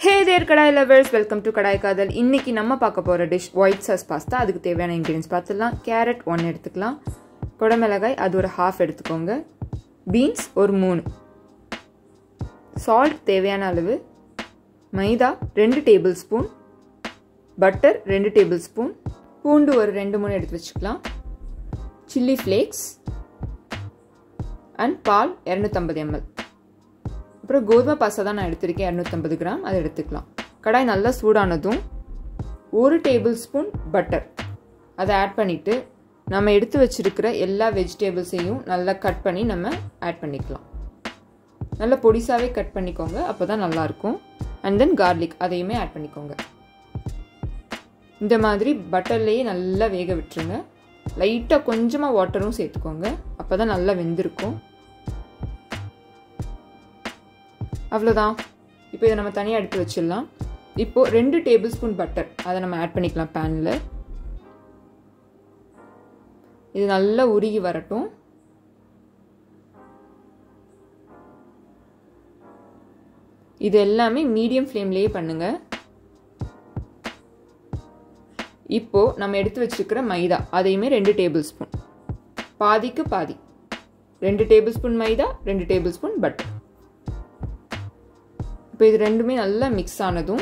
Hey there Kadaai lovers, welcome to Kadaai Kaadhal. இன்னைக்கு நம்ம பார்க்க போற டிஷ் ஒயிட் சாஸ் பாஸ்தா. அதுக்கு தேவையான இன்கிரிடியன்ட்ஸ் பார்த்துடலாம். கேரட் 1 எடுத்துக்கலாம். கொடமிளகாய் அது ஒரு 1/2 எடுத்துக்கோங்க. பீன்ஸ் ஒரு 3. சால்ட் தேவையான அளவு. மைதா 2 tablespoon. Butter 2 tablespoon. பூண்டு ஒரு 2-3 எடுத்து வச்சுக்கலாம். சில்லி ஃப்ளேக்ஸ் and பால் 250 ml. அப்புறம் கோதுமை பாஸ்தா தான் நான் எடுத்திருக்கேன் 250 கிராம், அதை எடுத்துக்கலாம். கடாய் நல்லா சூடானதும் 1 டேபிள் ஸ்பூன் பட்டர் அதை ஆட் பண்ணிவிட்டு நம்ம எடுத்து வச்சிருக்கிற எல்லா வெஜிடபிள்ஸையும் நல்லா கட் பண்ணி நம்ம ஆட் பண்ணிக்கலாம். நல்லா பொடிசாவே கட் பண்ணிக்கோங்க, அப்போ தான் நல்லாயிருக்கும். அண்ட் தென் கார்லிக் அதையுமே ஆட் பண்ணிக்கோங்க. இந்த மாதிரி பட்டர்லேயே நல்லா வேக விட்டுருங்க. லைட்டாக கொஞ்சமாக வாட்டரும் சேர்த்துக்கோங்க, அப்போ தான் நல்லா வெந்திருக்கும். அவ்வளோதான். இப்போ இதை நம்ம தனியாக எடுத்து வச்சிடலாம். இப்போது 2 டேபிள் ஸ்பூன் பட்டர் அதை நம்ம ஆட் பண்ணிக்கலாம் பேனில். இது நல்லா உருகி வரட்டும். இது எல்லாமே மீடியம் ஃப்ளேம்லேயே பண்ணுங்க. இப்போது நம்ம எடுத்து வச்சுருக்கிற மைதா அதையுமே 2 டேபிள் ஸ்பூன், பாதிக்கு பாதி. 2 டேபிள் ஸ்பூன் மைதா, 2 டேபிள் ஸ்பூன் பட்டர். இப்போ இது ரெண்டுமே நல்லா மிக்ஸ் ஆனதும்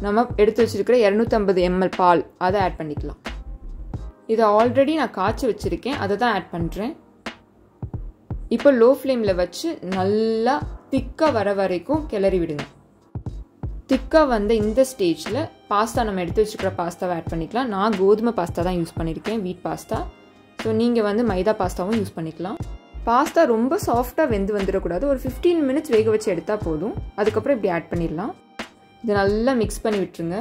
நம்ம எடுத்து வச்சிருக்கிற 250 ml பால் அதை ஆட் பண்ணிக்கலாம். இதை ஆல்ரெடி நான் காய்ச்சி வச்சுருக்கேன், அதை தான் ஆட் பண்ணுறேன். இப்போ லோ ஃப்ளேமில் வச்சு நல்லா திக்காக வர வரைக்கும் கிளறி விடுங்க. திக்காக வந்த இந்த ஸ்டேஜில் பாஸ்தா நம்ம எடுத்து வச்சுக்கிற பாஸ்தாவை ஆட் பண்ணிக்கலாம். நான் கோதுமை பாஸ்தா தான் யூஸ் பண்ணியிருக்கேன், வீட் பாஸ்தா. ஸோ நீங்கள் மைதா பாஸ்தாவும் யூஸ் பண்ணிக்கலாம். பாஸ்தா ரொம்ப சாஃப்டாக வெந்து வந்துடக்கூடாது. ஒரு 15 மினிட்ஸ் வேக வச்சு எடுத்தால் போதும். அதுக்கப்புறம் இப்படி ஆட் பண்ணிடலாம். இதை நல்லா மிக்ஸ் பண்ணி விட்டுருங்க.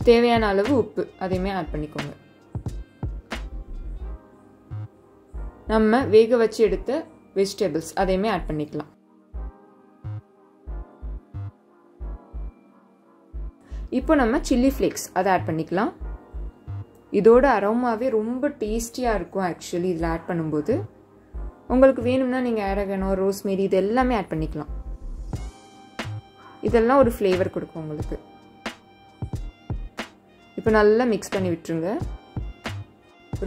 தேவையான அளவு உப்பு அதையுமே ஆட் பண்ணிக்கோங்க. நம்ம வேக வச்சு எடுத்த வெஜிடபிள்ஸ் அதையுமே ஆட் பண்ணிக்கலாம். இப்போ நம்ம சில்லி ஃப்ளேக்ஸ் அதை ஆட் பண்ணிக்கலாம். இதோட அரோமாவே ரொம்ப டேஸ்டியாக இருக்கும். ஆக்சுவலி இதில் ஆட் பண்ணும்போது உங்களுக்கு வேணும்னா நீங்கள் அரகனோ, ரோஸ்மேரி இது எல்லாமே ஆட் பண்ணிக்கலாம். இதெல்லாம் ஒரு ஃப்ளேவர் கொடுக்கும் உங்களுக்கு. இப்போ நல்லா மிக்ஸ் பண்ணி விட்டுருங்க.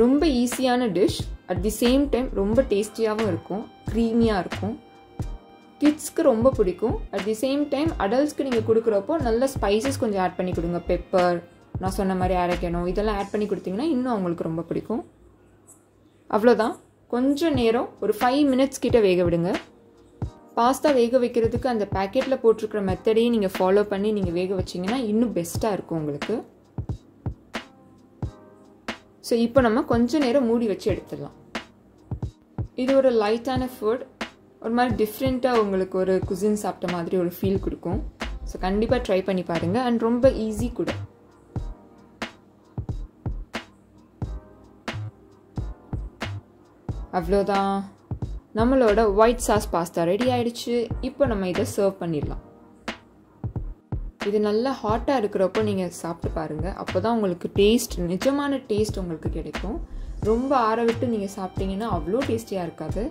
ரொம்ப ஈஸியான dish, at the same time ரொம்ப டேஸ்டியாகவும் இருக்கும், க்ரீமியாக இருக்கும். கிட்ஸ்க்கு ரொம்ப பிடிக்கும். அட் தி சேம் டைம் அடல்ட்ஸ்க்கு நீங்கள் கொடுக்குறப்போ நல்ல ஸ்பைசஸ் கொஞ்சம் ஆட் பண்ணி கொடுங்க. பெப்பர், நான் சொன்ன மாதிரி அரகனோ இதெல்லாம் ஆட் பண்ணி கொடுத்தீங்கன்னா இன்னும் அவங்களுக்கு ரொம்ப பிடிக்கும். அவ்வளோதான். கொஞ்சம் நேரம் ஒரு 5 மினிட்ஸ் கிட்ட வேக விடுங்க. பாஸ்தா வேக வைக்கிறதுக்கு அந்த பேக்கெட்டில் போட்டிருக்கிற மெத்தடையும் நீங்கள் ஃபாலோ பண்ணி நீங்கள் வேக வச்சிங்கன்னா இன்னும் பெஸ்ட்டாக இருக்கும் உங்களுக்கு. ஸோ இப்போ நம்ம கொஞ்சம் நேரம் மூடி வச்சு எடுத்துடலாம். இது ஒரு லைட்டான ஃபுட், ஒரு மாதிரி டிஃப்ரெண்ட்டாக உங்களுக்கு ஒரு குசின் சாப்பிட்ட மாதிரி ஒரு ஃபீல் கொடுக்கும். ஸோ கண்டிப்பாக ட்ரை பண்ணி பாருங்கள். அண்ட் ரொம்ப ஈஸி கூட. அவ்வளோதான், நம்மளோட ஒயிட் சாஸ் பாஸ்தா ரெடி ஆயிடுச்சு. இப்போ நம்ம இதை சர்வ் பண்ணிடலாம். இது நல்லா ஹாட்டாக இருக்கிறப்போ நீங்கள் சாப்பிட்டு பாருங்கள், அப்போ தான் உங்களுக்கு டேஸ்ட், நிஜமான டேஸ்ட் உங்களுக்கு கிடைக்கும். ரொம்ப ஆற விட்டு நீங்கள் சாப்பிட்டீங்கன்னா அவ்வளோ டேஸ்டியாக இருக்காது.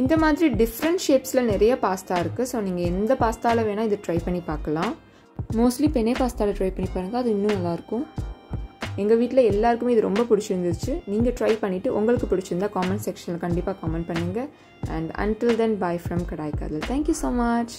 இந்த மாதிரி டிஃப்ரெண்ட் ஷேப்ஸில் நிறைய பாஸ்தா இருக்குது. ஸோ நீங்கள் எந்த பாஸ்தாவில் வேணால் இதை ட்ரை பண்ணி பார்க்கலாம். மோஸ்ட்லி பெனே பாஸ்தாவில் ட்ரை பண்ணி பாருங்கள், அது இன்னும் நல்லாயிருக்கும். எங்கள் வீட்டில் எல்லாருக்குமே இது ரொம்ப பிடிச்சிருந்துச்சு. நீங்கள் ட்ரை பண்ணிவிட்டு உங்களுக்கு பிடிச்சிருந்தா காமெண்ட் செக்ஷனில் கண்டிப்பாக கமெண்ட் பண்ணுங்கள். And until then, bye from Kadaai Kaadhal. Thank you so much.